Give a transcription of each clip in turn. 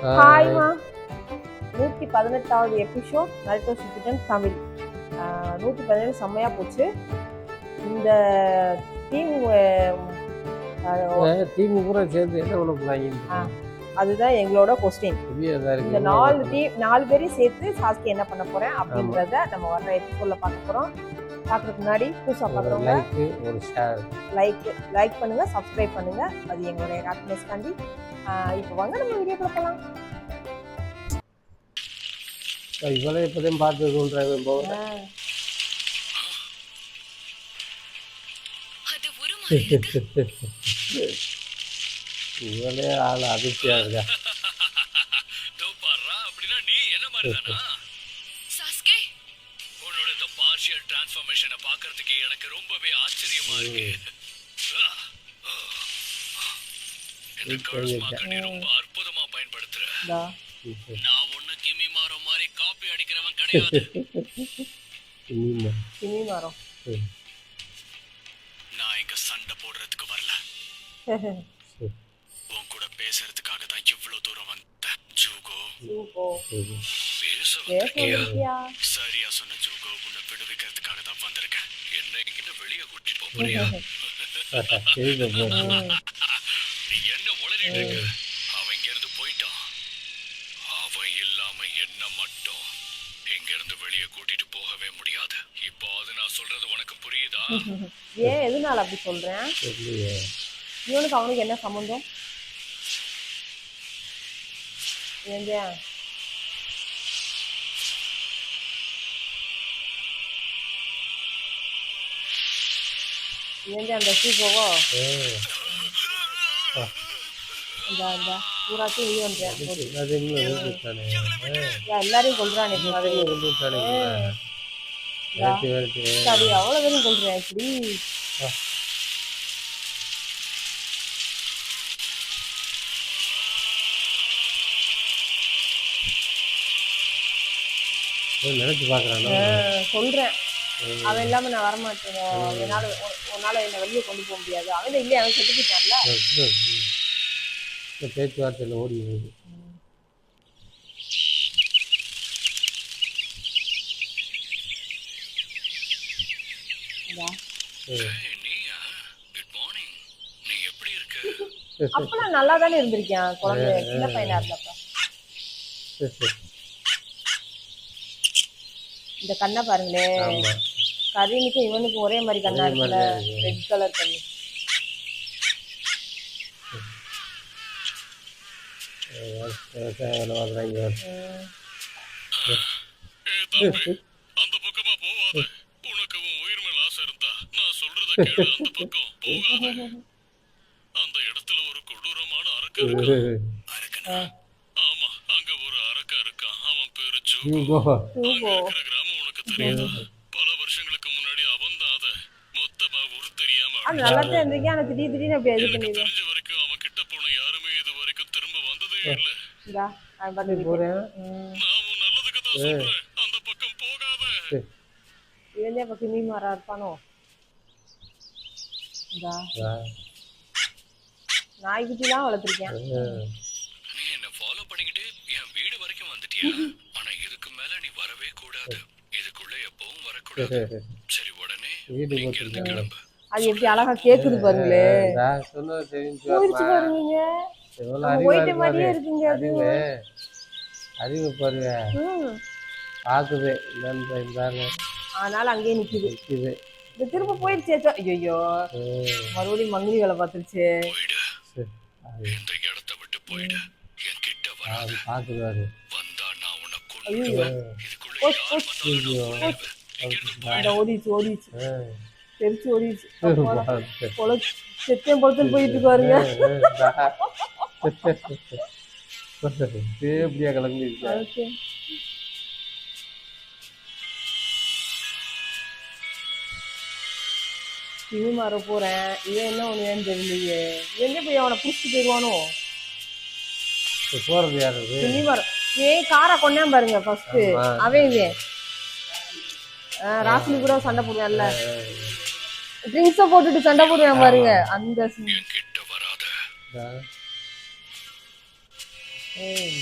ஹாய்மா. 118வது episode நரிட்டோ சுத்திட்டன் Tamil. 117 செம்மையா போச்சு. இந்த டீம் பூரா சேர்ந்து என்ன பண்ண போறாங்க? அதுதான் எங்களோட கொஸ்டின். இந்த 4 பேரையும் சேர்த்து சாஸ்கி என்ன பண்ண போறேன் அப்படின்றத நம்ம வர்ற எபிசோட்ல பார்க்க போறோம். பார்க்கறதுக்கு முன்னாடி புதுசா பார்க்குறவங்க லைக் பண்ணுங்க, சப்ஸ்கிரைப் பண்ணுங்க. அது எங்களுடைய ஹாப்பினஸ் காண்டி. இப்போ வாங்க நம்ம வீடியோக்குள்ள போகலாம். இவளே இப்போதையும் பார்த்துருக்கோம். இவளே ஆள் அதிர்ச்சியா இருக்கா. நீ என்ன மாதிரிதானா சாஸ்கே? உன்னோட இந்த பார்ஷியல் டிரான்ஸ்ஃபர்மேஷனை பார்க்கிறதுக்கு எனக்கு ரொம்பவே ஆச்சரியமா இருக்கு. இந்த கர்ஸ்மாக்க நீ ரொம்ப அற்புதமா பயன்படுத்துற. நான் ஒண்ணு கிமி மாரோ மாதிரி காப்பி அடிக்கிறவன் கிடையாது. கிமி மாரோ நான் இங்க சண்டை போடுறதுக்கு வரல. உன் கூட பேசுறதுக்காக தான் இவ்வளவு தூரம் வந்தேன். ஜூகோ பேச வந்திருக்கியா? சரியா சொன்ன ஜூகோ. உன்னை விடுவிக்கிறதுக்காக தான் வந்திருக்கேன். என்ன இங்க வெளியே கூட்டிட்டு போறியா? நீ என்ன உளறிட்டு இருக்க? அவன் இங்க இருந்து போயிட்டான். அவன் இல்லாம என்ன மட்டும் இங்க இருந்து வெளியே கூட்டிட்டு போகவே முடியாது. இப்போ அது நான் சொல்றது உனக்கு புரியுதா? ஏன் எதனால அப்படி சொல்றேன்? இவனுக்கு அவனுக்கு என்ன சம்பந்தம்? ஏங்க அந்த சூப்போவோ பூராத்தையும் வெளியே வந்துட்டேன். எல்லாரையும் கொள்றான். சரி, அவ்வளவு பேரும் கொள்றேன். இப்படி நினைச்சு பாக்குறான். சொல்றேன், அவன் இல்லாம நான் வரமாட்டேன். உன்னால என்ன வெளியே கொண்டு போக முடியாது. அவன் இல்லையே, அவன் செத்து போயிட்டான்ல. பேச்சுவார்த்தையில ஓடி போகுது. அப்பெல்லாம் நல்லா தானே இருந்திருக்கேன். குழந்தை சின்ன பையனா இருந்தப்ப. இந்த கண்ணை பாருங்களே, கரீனுக்கும் இவனுக்கும் ஒரே மாதிரி கண்ணா இருக்குல்ல, ரெட் கலர் கண்ணு. அந்த பக்கமா போவாத. உனக்கு உயிர் மேல ஆசை இருந்தா நான் சொல்றத கேளு. அந்த பக்கம் போகாத. அந்த இடத்துல ஒரு கொடூரமான அரக்கன் இருக்கான். அரக்கனா? ஆமா, அங்க ஒரு அரக்கன் இருக்கான். அவன் பேரு ஜூகோ. அங்க இருக்கிற கிராமம் உனக்கு தெரியுது. பல வருஷங்களுக்கு முன்னாடி அவன் தான் அத மொத்தமா ஒரு தெரியாம எனக்கு தெரிஞ்ச வரைக்கும் அவன் கிட்ட போன யாருமே இது வரைக்கும் திரும்ப வந்ததே இல்ல. நான் உன் நல்லதுக்கு தான் சொல்றேன். அந்த பக்கம் போகாத. இவனே பக்கம் நீ மாறா இருப்பானோ? நாய்க்குட்டிலாம் வளர்த்துருக்கேன். நீ என்ன ஃபாலோ பண்ணிக்கிட்டு என் வீடு வரைக்கும் வந்துட்டியா? ஆனா இதுக்கு மேல நீ வரவே கூடாது. இதுக்குள்ள எப்பவும் வரக்கூடாது. சரி, உடனே இங்க இருந்து கிளம்பு. அது எப்படி அழகா கேக்குது பாருங்களே. போயிடுச்சு பாருங்க. போயிட்ட மாதிரியே இருக்குங்க. அது அறிவு பாருங்க, பாக்குது. அதனால அங்கேயே நிக்குது. இது திரும்ப போயிடுச்சு. ஐயோ, மறுபடியும் மங்கிலி வேலை பார்த்துருச்சு. இந்த இடத்தை விட்டு போயிடு. என் கிட்ட வராத. பாக்குறாரு. வந்தா நான் உன்னை கொல்லுவேன். ஓடிச்சு தெரிச்சு ஓடிச்சு. செத்தேன் பொறுத்து போயிட்டு பாருங்க. எப்படியா கிளம்பி கிமி மாற போறேன். இவன் என்ன ஒண்ணு தெரியலையே. எங்க போய் அவனை புடிச்சிட்டு போயிடுவானோ? போறது யாரு? கிமி மாற ஏன் காரை கொண்டே பாருங்க. ஃபர்ஸ்ட் அவன் இவன் ராசினி கூட சண்டை போடுவான்ல, ட்ரிங்க்ஸை போட்டுட்டு சண்டை போடுவேன் பாருங்க. அந்த ஏய்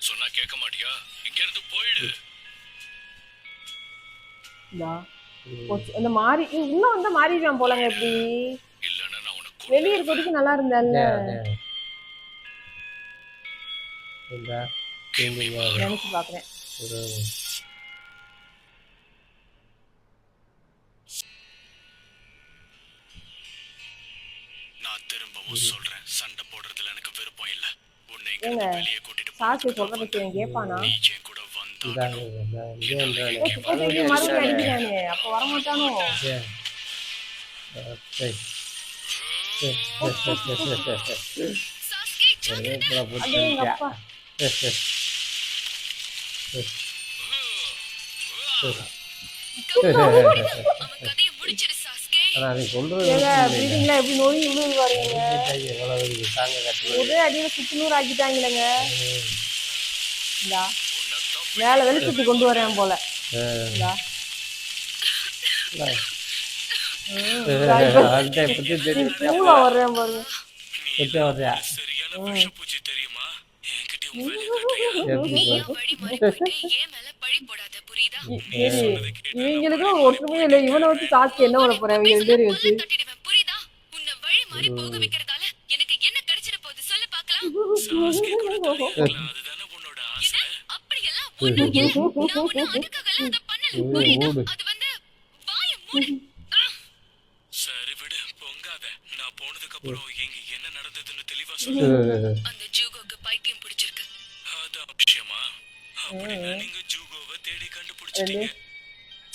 சொன்னா கேட்க மாட்டியா? இங்க இருந்து போயிடு. அந்த மாறி உள்ள வந்தா மாறிடுவான் போலங்க. எப்படி இல்லன்னா நான் உனக்கு வெளியே இருக்கிறதுக்கு நல்லா இருந்தால நினைச்சு பாக்குறேன். நான் திரும்பவும் சொல்றேன், சண்டை போடுறதுல எனக்கு விருப்பம் இல்ல. உன்னை இங்க வெளியே கூட்டிட்டு சாட்சி சொல்றத கேட்பானா? நீ என் கூட வந்தா மறுபடியும் அடிக்கிறானே, அப்ப வரமாட்டானோ? ஒரே அடியில சுத்தினூறு ஆக்கிட்டாங்களேங்க. மேல வெளிச்சத்து கொண்டு வரேன் போல. வர்றேன் பாருங்க. இவங்களுக்கு ஒற்றுமையே இல்லை. இவனை வச்சு சாட்சி என்ன பண்ண போறேன்? அவங்க 2 பேரும் வச்சு சரி விடு, பொங்காத. நான் போனதுக்கு அப்புறம் இங்க என்ன நடந்ததுன்னு தெளிவா சொல்லு. அந்த ஜூகோக்கு பைத்தியம் பிடிச்சிருக்கு. அதான் விஷயமா? அப்படின்னா நீங்க ஜூகோவை தேடி கண்டுபிடிச்சிட்டீங்க.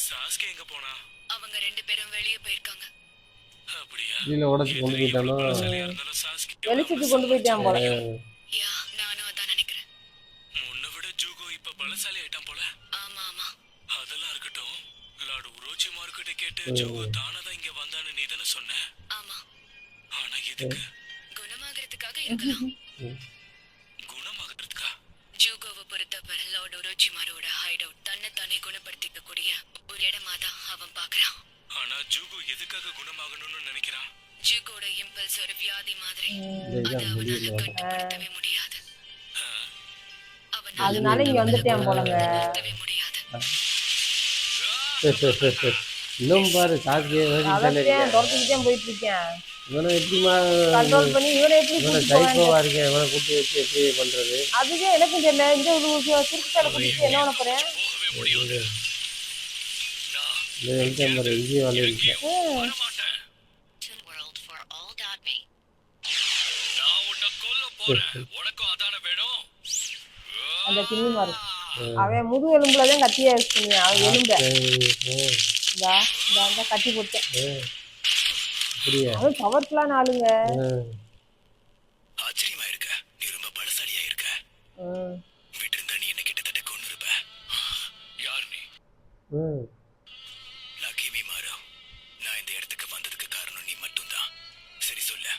சாஸ்கே எங்க போனா? அவங்க 2 பேரும் வெளியே போயிருக்காங்க. அப்படியா? இல்ல உடைச்சு கொண்டு போயிட்டானோ? வெளிச்சத்து கொண்டு போயிட்டான் போல. யா, நானும் அதான் நினைக்கிறேன். முன்ன விட ஜூகோ இப்ப பலசாலி ஆயிட்டான் போல. ஆமா ஆமா. அதெல்லாம் இருக்கட்டும். லார்ட் உரோச்சிமாரு கிட்ட கேட்டு ஜூகோ தானதான் இங்க வந்தான்னு நீ தானே சொன்ன? ஆமா. ஆனா எதுக்கு? குணமாகறதுக்காக இருக்கலாம். குணமாகறதுக்கா? ஜூகோவை பொறுத்தவரை லார்ட் உரோச்சிமாரோட ஹைட் அவுட் தன்னைத்தானே குணப்படுத்திக்க கூடிய ஒரு இடமா தான் அவன் பாக்குறான். ஆனா ஜூகோ எதுக்காக குணமாகணும்னு நினைக்கிறான்? ஜூகோட இம்பல்ஸ் ஒரு வியாதி மாதிரி. அது அவனால கட்டுப்படுத்தவே முடியாது. அதனால இங்க வந்துட்டேன் போலங்க. இன்னும் பாரு சாட்சியை துரத்துக்கிட்டே போயிட்டு இருக்கேன். இவனை எப்படிமா கண்ட்ரோல் பண்ணி இவனை எப்படி சைக்கோவா இருக்கேன். இவனை கூட்டி வச்சு எப்படி பண்றது? அதுவே எனக்கும் தெரியல. இந்த திருச்சித்தால கூட்டிட்டு என்ன பண்ண போறேன்? இங்கேயே வந்து அந்த கிண்ணி மாறு அவன் முது எலும்புலதான் கத்தியா யூஸ் பண்ணுவான். அவன் எலும்ப கட்டி போட்டேன். அவன் பவர்ஃபுல்லான ஆளுங்க. ஆச்சரியமா இருக்க. நீ ரொம்ப பலசாலியா இருக்க. வீட்டு இருந்தா நீ என்ன கிட்டத்தட்ட கொன்னு இருப்ப. யார் நீ? லக்கிமி மாறு. நான் இந்த இடத்துக்கு வந்ததுக்கு காரணம் நீ மட்டும்தான். சரி சொல்லு.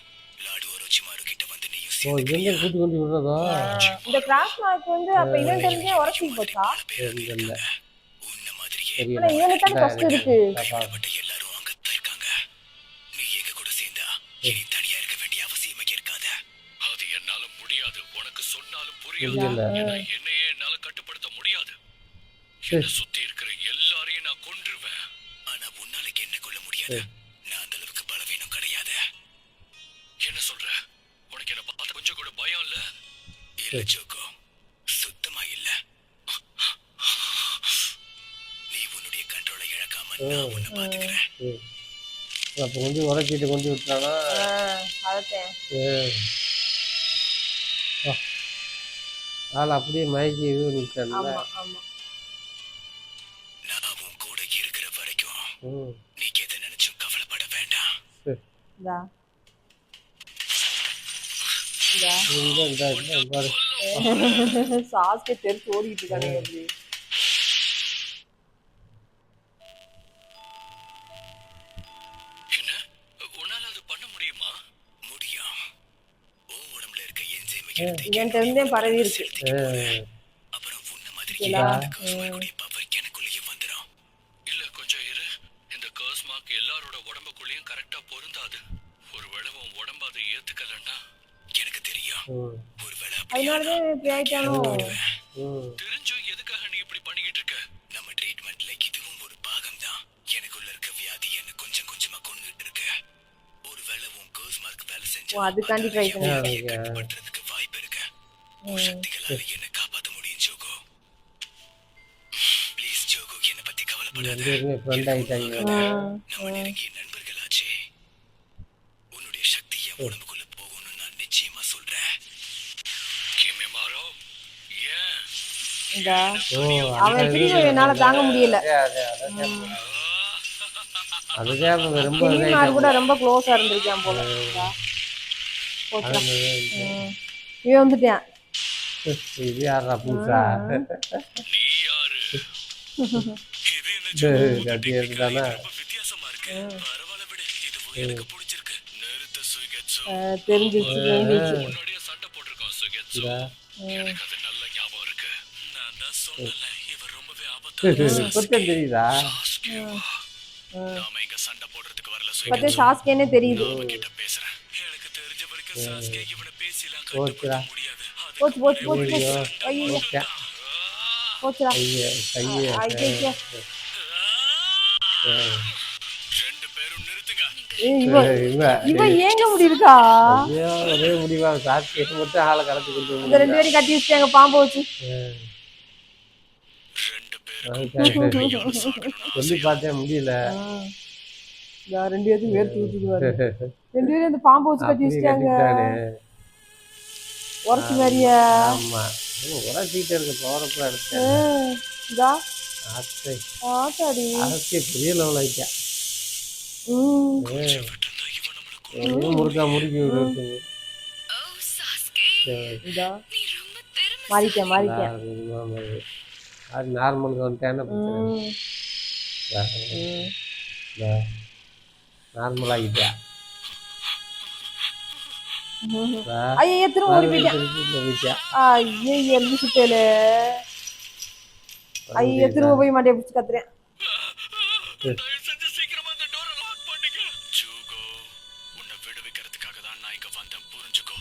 லார்ட் உரோச்சிமாரு கிட்ட வந்து நீ கூட்டி கொண்டு விடுறதா? இந்த கிராஸ் மார்க் வந்து அப்ப இவன் தெரிஞ்சே உரசி போச்சா? உன்ன மாதிரியே இவனுக்கு தான் ஃபர்ஸ்ட் இருக்கு. எல்லாரும் அங்கதான் இருக்காங்க. நீ எங்க கூட சேர்ந்தா இனி தனியா இருக்க வேண்டிய அவசியமே இருக்காத. அது என்னால முடியாது. உனக்கு சொன்னாலும் புரியல. என்னையே என்னால கட்டுப்படுத்த முடியாது. என்ன சுத்தி இருக்கிற எல்லாரையும் நான் கொன்றுவேன். ஆனா உன்னால என்ன கொள்ள முடியாது. நான் அந்த அளவுக்கு பலவீனம் கிடையாது. என்ன சொல்ற? உனக்கு என்ன பார்த்த கொஞ்சம் கூட பயம் இல்ல? இல்ல ஜோகோ, சுத்தமா இல்ல. நீ உன்னுடைய கண்ட்ரோலை இழக்காம நான் உன்னை பாத்துக்கிறேன். அப்ப கொஞ்சம் உரைச்சிட்டு கொண்டு விட்டானா? ஆள் அப்படியே மயக்கி நிற்கிறேன். நான் உன் கூட இருக்கிற வரைக்கும் நீ எதை நினைச்சும் கவலைப்பட வேண்டாம். சாஸ்கே தெரிச்சு ஓடிட்டு இருக்கானே. எப்படி என்ன உன்னால அது பண்ண முடியுமா? முடியும். உன் உடம்புல இருக்க என்சைம் இவன் தெரிஞ்சே பரவி இருக்கு. அப்புறம் உன்ன மாதிரி பவர் எனக்குள்ளேயே வந்துடும். இல்ல கொஞ்சம் இரு. இந்த கர்ஸ் மார்க் எல்லாரோட உடம்புக்குள்ளேயும் கரெக்டா பொருந்தாது. ஒருவேளை உன் உடம்பு அதை ஏத்துக்கலன்னா எனக்கு தெரியும். ஒருவேளை அதனாலதான் இப்படி ஆயிட்டானோ. தெரிஞ்சும் எதுக்காக நீ இப்படி பண்ணிக்கிட்டு இருக்க? நம்ம ட்ரீட்மெண்ட்ல இதுவும் ஒரு பாகம் தான். எனக்குள்ள இருக்க வியாதி என்ன கொஞ்சம் கொஞ்சமா கொண்டுட்டு இருக்கு. ஒருவேளை உன் கோர்ஸ் மார்க் வேலை செஞ்சா அதுக்காண்டி ட்ரை பண்ணிருக்கேன். கட்டுப்படுறதுக்கு வாய்ப்பு இருக்கு. உன் சக்திகளால என்ன காப்பாத்த முடியும் ஜோகோ. ப்ளீஸ் ஜோகோ, என்ன பத்தி கவலைப்படாத. ஃப்ரெண்ட் ஆயிட்டாங்க. நம்ம நெருங்கிய நண்பர்களாச்சே. உன்னுடைய சக்தி என் உடம்புக்குள்ள போகணும்னு நான் நிச்சயமா சொல்றேன். கிமிமாரோ, ஏன் இந்தா அவன் பிரிவை என்னால தாங்க முடியல. அதுதான் ரொம்ப கிமிமாரு கூட ரொம்ப க்ளோஸா இருந்திருக்கான் போல. இந்தா. போச்சுடா. இவன் வந்துட்டான். இது யாரா பூசா நீ யாரு? இது என்ன கட்டி தானே ரொம்ப வித்தியாசமா இருக்கு. பரவாயில்ல விடு, இது எனக்கு பிடிச்சிருக்கு. நிறுத்த சுகெட்சோ. தெரிஞ்சிச்சு. முன்னாடியே சண்டை போட்டிருக்கோம் சுகெட்சோ. எனக்கு அது நல்ல ஞாபகம் இருக்கு. நான் தான் சொன்னல, இவர் ரொம்பவே ஆபத்தான. குத்தம் தெரியுதா? நாம இங்க சண்டை போடுறதுக்கு வரல பத்தே சுகெட்சோ. சாஸ்கேனே தெரியுது. நான் கிட்ட பேசுறேன். எனக்கு தெரிஞ்ச வரைக்கும் சாஸ்கே இவனை பேசிலாம் போச்சுடா. கட்டுப்படுத்த முடியாது. போச்சு போச்சு போச்சு போச்சு. ஐயோ ஓகே. போச்சுடா. கையை ஐயோ ரெண்டு பேரும் நிறுத்துங்க. இவன் ஏங்க முடி இருக்கா? ஐயோ, ஒரே முடிவா சாட்சி மட்டும் ஆளை கலந்து கொண்டு இந்த ரெண்டு பேரும் கட்டி வச்சுட்டாங்க பாம்பு வச்சு. ரெண்டு பேரும் சொல்லி பார்த்தேன் முடியல. ரெண்டு பேரும் வேர்த்து ஊத்துது. ரெண்டு பேரும் இந்த பாம்பு வச்சு கட்டி வச்சுட்டாங்க. உரசி மாதிரியா? ஆமா, உரசிட்டு இருக்கு. போறப்ப எடுத்தேன். ஆத்தாடி பெரிய லெவல் ஆயிட்டா. முறுக்கா முறுக்கி விடுறது. மாறிட்டேன். அது நார்மலுக்கு வந்துட்டேன்னு நார்மல் ஆகிட்டா. ஐயா திரும்ப ஓடி போயிட்டேன். ஐயா எரிஞ்சு சுட்டேல. ஐயா திரும்ப போய் மாட்டே பிடிச்சி கத்துறேன். சீக்கிரமா அந்த டோரை லாக் பண்ணுங்க. ஜூகோ, உன்னை விடுவிக்கிறதுக்காக தான் நான் இங்க வந்தேன், புரிஞ்சுக்கோ.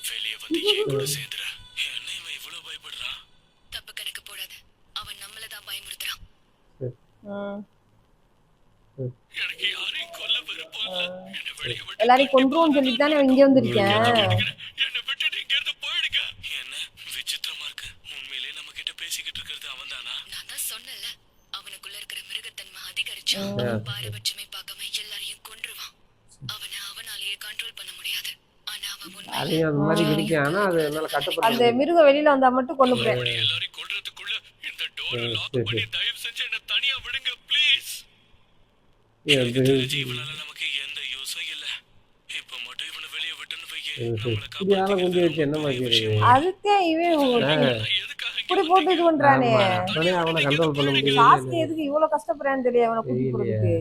வெளியே வந்து என் கூட சேர்ந்துற. என்ன இவன் இவ்வளவு பயப்படுறான்? தப்பு கணக்கு போடாத, அவன் நம்மள தான் பயமுறுத்துறான். எனக்கு யாரையும் கொல்ல விருப்பம் இல்ல. என்ன வெளியே விட்டு எல்லாரையும் கொன்றுவோம்னு சொல்லிட்டு தானே இங்க வந்திருக்கேன். என்ன விட்டுட்டு இங்க இருந்து போயிடுங்க. என்ன விசித்திரமா இருக்கு. உண்மையிலே நம்ம கிட்ட பேசிக்கிட்டு இருக்கிறது அவன் தானா? நான் தான் சொன்னல, அவனுக்குள்ள இருக்கிற மிருகத்தன்மை அதிகரிச்சா பாரபட்சமே பார்க்காம எல்லாரையும் கொன்றுவான். அவனாலேயே கண்ட்ரோல் பண்ண முடியாது. ஆனா அவன் அது அந்த மாதிரி இருக்கு. ஆனா அது என்னால கட்டுப்படுத்த அந்த மிருகம் வெளியில வந்தா மட்டும் கொன்னுப்பேன். எல்லாரையும் கொல்றதுக்குள்ள இந்த டோரை லாக் பண்ணி தயவு செஞ்சு என்ன தனியா விடுங்க ப்ளீஸ். இவனால நமக்கு எந்த யூஸும் இல்ல. இப்ப மட்டும் இவனை வெளியே விட்டுன்னு இப்படி ஆளை கொண்டு வச்சு என்ன மாதிரி அதுக்கே இவன் இப்படி போட்டு இது பண்றானே. அவனை கண்ட்ரோல் பண்ண முடியல. சாஸ்கே எதுக்கு இவ்வளவு கஷ்டப்படுறான்னு தெரியல அவனை கூட்டி போறதுக்கு.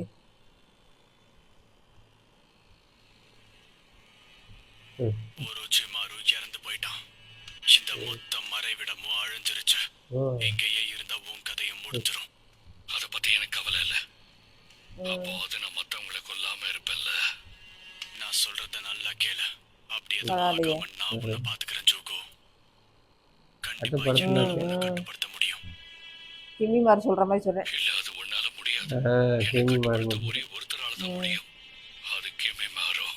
ஒரோச்சிமாரு இறந்து போயிட்டான். இந்த மொத்த மறைவிடமும் அழிஞ்சிருச்சு. எங்கேயே இருந்தா உன் கதையும் முடிஞ்சிரும். அத பத்தி எனக்கு கவலை இல்ல. அப்போ அது நான் மத்தவங்களை கொல்லாம இருப்பேன்ல. நான் சொல்றத நல்லா கேளு. அப்படி எதுவும் ஆகாம நான் உன்னை பாத்துக்கிறேன் ஜோகோ. கண்டிப்பா என்னால கட்டுப்படுத்த முடியும். கிமிமார் சொல்ற மாதிரி சொல்றேன். இல்ல, அது உன்னால முடியாது. கிமிமார் ஒரே ஒருத்தரால தான் முடியும். அது கிமிமாரோ.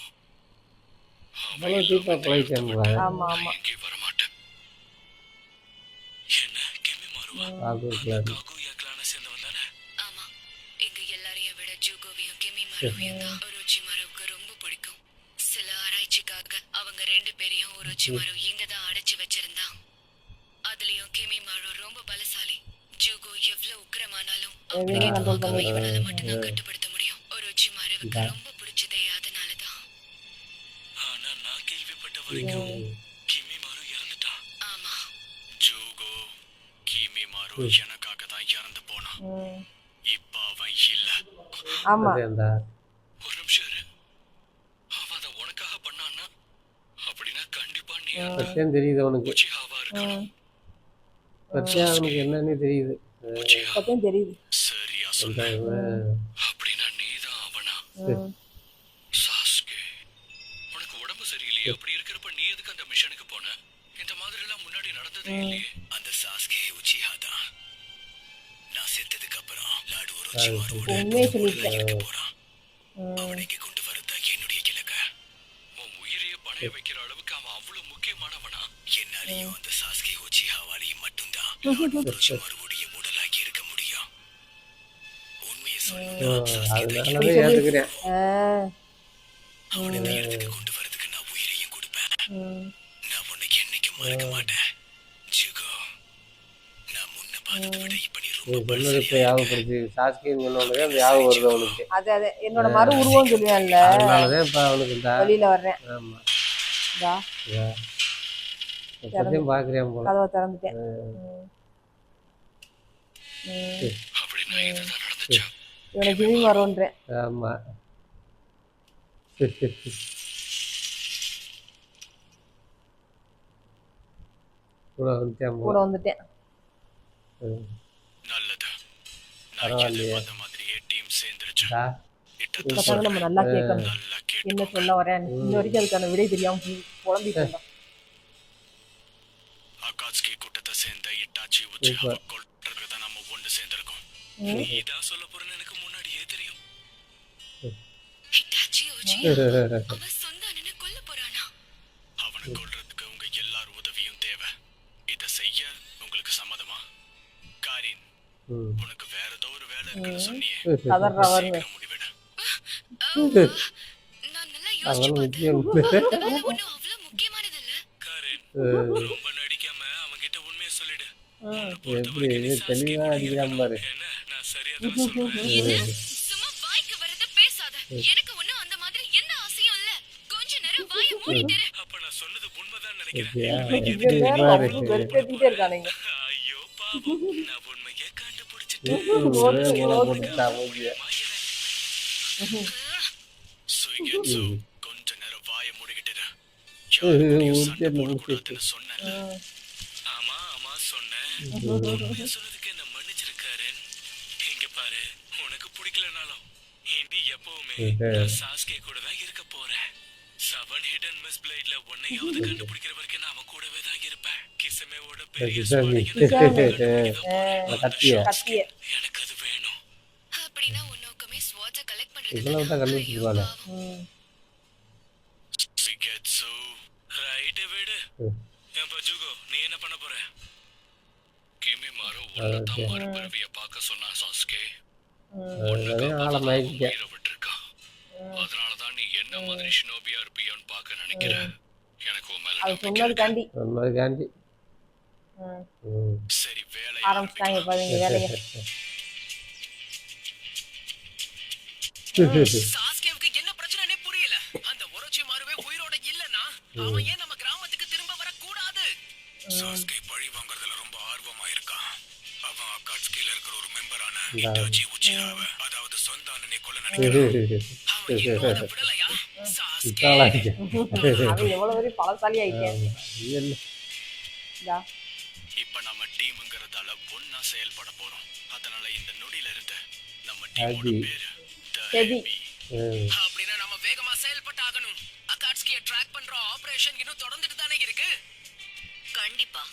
அவ்வளவு தீப்பா பழைச்சேன்ல. ஆமா ஆமா. இங்கே வர மாட்டேன். என்ன கிமிமாருவா? காகுயா கிளான சேர்ந்தவன் தானே? ஆமா. எங்க எல்லாரையும் விட ஜூகோவையும் கிமிமாருவையும் தான் ஒரோச்சிமாருவுக்கு ரொம்ப பிடிக்கும். சில ஆராய்ச்சிக்காக அவங்க ரெண்டு பேரையும் ஒரோச்சிமாரு இங்க தான் அடைச்சு வச்சிருந்தான். அதுலயும் கிமிமாரு ரொம்ப பலசாலி. ஜூகோ எவ்வளவு உக்கிரமானாலும் அவனுக்கு எதுவாக இவனால மட்டும்தான் கட்டுப்படுத்த முடியும். ஒரோச்சிமாருவுக்கு ரொம்ப பிடிச்சதே அதனாலதான். ஆனா நான் கேள்விப்பட்ட வரைக்கும் கிமிமாரு இறந்துட்டான். ஆமா. ஜூகோ, கிமிமாரு எனக்காக தான் இறந்து போனான். இப்ப அவன் இல்ல. ஆமா. ஒரு நிமிஷம் இரு. அவன் அதை உனக்காக பண்ணான்னா அப்படின்னா கண்டிப்பா நீ தெரியுது அவனுக்கு. உச்சிஹாவா இருக்கணும். அவனுக்கு என்னன்னு தெரியுது. தெரியுது. சரியா சொன்ன. அப்படின்னா நீதான் அவனா? சாஸ்கே, உனக்கு உடம்பு சரியில்லையே. அப்படி இருக்கிறப்ப நீ எதுக்கு அந்த மிஷனுக்கு போனேன். இந்த மாதிரி எல்லாம் முன்னாடி நடந்ததே இல்லையே. அந்த சாஸ்கே உச்சிஹா தான். நான் செத்ததுக்கு அப்புறம் லார்ட் ஒரோச்சிமாரோட உண்மையை சொல்லிட்டேன். இருக்க போறான். அவனை இங்க கொண்டு வரதா என்னுடைய கிழக்க. உன் உயிரையே பணைய வைக்கிற அளவுக்கு அவன் அவ்வளவு முக்கியமானவனா? என்னாலையும் அந்த சாஸ்கே உச்சிஹாவாலையும் மட்டும்தான் லார்ட் ஒரோச்சிமாரோடைய உடலாகி இருக்க முடியும். உண்மையை சொல்லணும்னா சாஸ்கே தான் அதனாலதான் ஏத்துக்கிறேன். அவனை இந்த இடத்துக்கு கொண்டு வரதுக்கு நான் உயிரையும் கொடுப்பேன். நான் உனக்கு என்னைக்கும் மறக்க மாட்டேன் ஜுகோ. நான் முன்ன பார்த்ததை விட இப்ப நீ நீ ரொம்ப சொன்னது இப்ப ஞாபகப்படுத்தி சாஸ்கின்னு சொன்னவனுக்கு அந்த ஞாபகம் வருது அவனுக்கு. அது என்னோட மறு உருவம் சொல்லுவேன்ல, அதனாலதான் இப்ப அவனுக்கு இந்த வெளியில வர்றேன். ஆமா இதா, எப்பத்தையும் பாக்குறேன் போல. கதவை திறந்துட்டேன். அப்படின்னா இதுதான் நடந்துச்சா? இவனை கிழி வரோன்றேன். ஆமா கூட வந்துட்டேன் கூட போல. வந்துட்டேன். நல்லது. நான் பரவாயில்லையே. எதிர்பார்த்த மாதிரியே டீம் சேர்ந்துருச்சு. டா, இப்பதாங்க நம்ம நல்லா கேட்கணும். நல்லா என்ன கேட்டுக்கோங்க. சொல்ல வரேன், இன்ன வரைக்கும் அதுக்கான விடை தெரியாம குழம்பிட்டு இருந்தோம். அகாட்சுகி கூட்டத்தை சேர்ந்த இட்டாச்சி உச்சிஹாவை கொல்றதுக்கு தான் நம்ம ஒன்று சேர்ந்திருக்கோம். நீ இதான் சொல்ல போறேன்னு எனக்கு முன்னாடியே தெரியும். ஹிட்டாச்சி அவன் சொந்த அண்ணனை கொல்ல போறானா? அவனை கொல்றதுக்கு உங்க எல்லார் உதவியும் தேவை. இத செய்ய உங்களுக்கு சம்மதமா? காரின், உனக்கு வேற ஏதோ ஒரு வேலை இருக்குன்னு சொன்னியே. கதறா வருங்க. சீக்கிரம் முடிவெடு. நான் நல்லா அவனும் யோசிச்சு முக்கியம். பார்த்தேன். ஒன்னும் அவ்வளவு முக்கியமானது இல்ல. காரின், ரொம்ப நடிக்காம அவன்கிட்ட உண்மையை சொல்லிடு. உன்னை எப்படி பொறுத்தவரைக்கும் நீ சாஸ்கே தெளிவா கூட அடிக்கிறான் இருக்கணும். பாரு. என்ன, நான் சரியா தான் சொல்றேன். என்ன? சும்மா வாய்க்கு வரத பேசாத. எனக்கு ஒண்ணும் அந்த மாதிரி என்ன ஆசையும் இல்ல. கொஞ்ச நேரம் வாயை மூடிட்டு இரு. அப்ப நான் சொன்னது உண்மைதான் நினைக்கிறேன். எப்படியா? இங்க வேற அவ்வளவு வெறுப்பேத்திட்டே இருக்கானுங்க. ஐயோ பாவம், நான் உண்மையை கண்டுபிடிச்சிட்டேன். ஒரே முறை போட்டுட்டா மூஞ்சிய. சுயிகெட்சு, கொஞ்ச நேரம் வாயை மூடிக்கிட்டு இரு. யாருக்கூடயும் சண்டை ஊத்திட்டு போடக்கூடாதுன்னு சொன்னேன்ல. ஆமா ஆமா சொன்னேன். உண்மையை சொன்னதுக்கு என்ன மன்னிச்சிருக்காரு. இங்க பாரு, உனக்கு பிடிக்கலனாலும் இனி எப்பவுமே நான் சாஸ்கே கூட தான் இருக்க போறேன். 7 ஹிடன் மிஸ் பிளேட்ல உன்னையாவது கண்டுபிடிக்கிற வரைக்கும் நான் அவன் கூடவே தான் இருப்பேன். கிசமேவோட பெரிய கிசமே. கத்திய. கத்திய. எனக்கு அது வேணும். அப்படின்னா உன் நோக்கமே ஸ்வாட்ஸ கலெக்ட் பண்றது. இவ்வளவு தான் கண்டுபிடிச்சிருவாளே. சுயிகெட்சு, ரைட் விடு. என் பஜுகோ, நீ என்ன பண்ண போற? கிமிமாரோ உன்னதான் மறுபிறவிய பார்க்க சொன்னா சாஸ்கே. அதே ஆளை மயக்கிக்க. உயிரை விட்டுருக்கா. அதனாலதான் நீ என்ன மாதிரி ஷினோபியா இருப்பியோன்னு பார்க்க நினைக்கிற. எனக்கு உன் மேல அது நம்பிக்கை சொன்னது இருக்கு. காண்டி அந்த மாதிரி காண்டி. சரி, வேலை ஆரம்பிச்சிட்டாங்க பாருங்க வேலையை. சாஸ்கேவுக்கு என்ன பிரச்சனைனே புரியல. அந்த ஒரோச்சிமாருவே உயிரோட இல்லனா அவன் ஏன் நம்ம கிராமத்துக்கு திரும்ப வர கூடாது? சாஸ்கே பழி வாங்குறதுல ரொம்ப ஆர்வமா இருக்கான். அவன் அகாட்சுகில இருக்கிற ஒரு மெம்பரான இட்டாச்சி உச்சிஹாவை, அதாவது சொந்த அண்ணனை கொல்ல நினைக்கிறான். அவன் இன்னும் அதை விடலையா? சாஸ்கே இத்தாளா இருக்கு. அவன் எவ்வளவு வரையும் பலசாலி ஆயிட்டேன். இல்ல. இதா, இப்ப நம்ம டீம்ங்கிறதால ஒன்னா செயல்பட போறோம். அதனால இந்த நொடியில இருந்து நம்ம டீமோட அடி. பேரு The Heavy. Heavy. அப்படின்னா நம்ம வேகமா செயல்பட்டாகணும். அகாட்ஸ்கியை ட்ராக் பண்ற ஆபரேஷன் இன்னும் தொடர்ந்துட்டு தானே இருக்கு. கண்டிப்பா.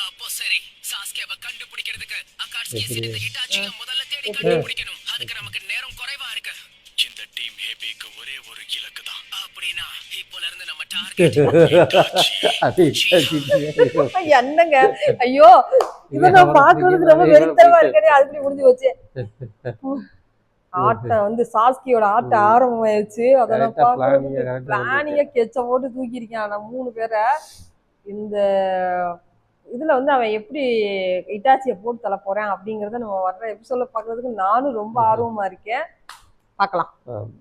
அப்போ சரி, சாஸ்கேவை கண்டுபிடிக்கிறதுக்கு அகாட்ஸ்கியை சேர்ந்த இட்டாச்சியை முதல்ல தேடி கண்டுபிடிக்கணும். அதுக்கு நமக்கு நேரம் குறைவா இருக்கு. இந்த டீம் ஹேபிக்கு ஒரே ஒரு இலக்கு தான். அப்படின்னா இப்போல இருந்து நம்ம டார்கெட் அது இட்டாச்சி. என்னங்க ஐயோ, இவன் நான் பாக்குறதுக்கு ரொம்ப வெறித்தனமா இருக்கே. அதுக்குள்ளே முடிஞ்சு வச்சு ஆட்டம் வந்து சாஸ்கியோட ஆட்டம் ஆரம்பமாயிருச்சு. அதெல்லாம் Correct ஆ planning பாக்குறதுக்கு correct ஆ பிளானிங்க கெச்ச போட்டு தூக்கியிருக்கான். நான் 3 பேரை இந்த இதுல வந்து அவன் எப்படி இட்டாச்சியை போட்டு தள்ள போறேன் அப்படிங்கறத நம்ம வர்ற எபிசோட்ல பாக்குறதுக்கு நானும் ரொம்ப ஆர்வமா இருக்கேன். பார்க்கலாம். ஆமா.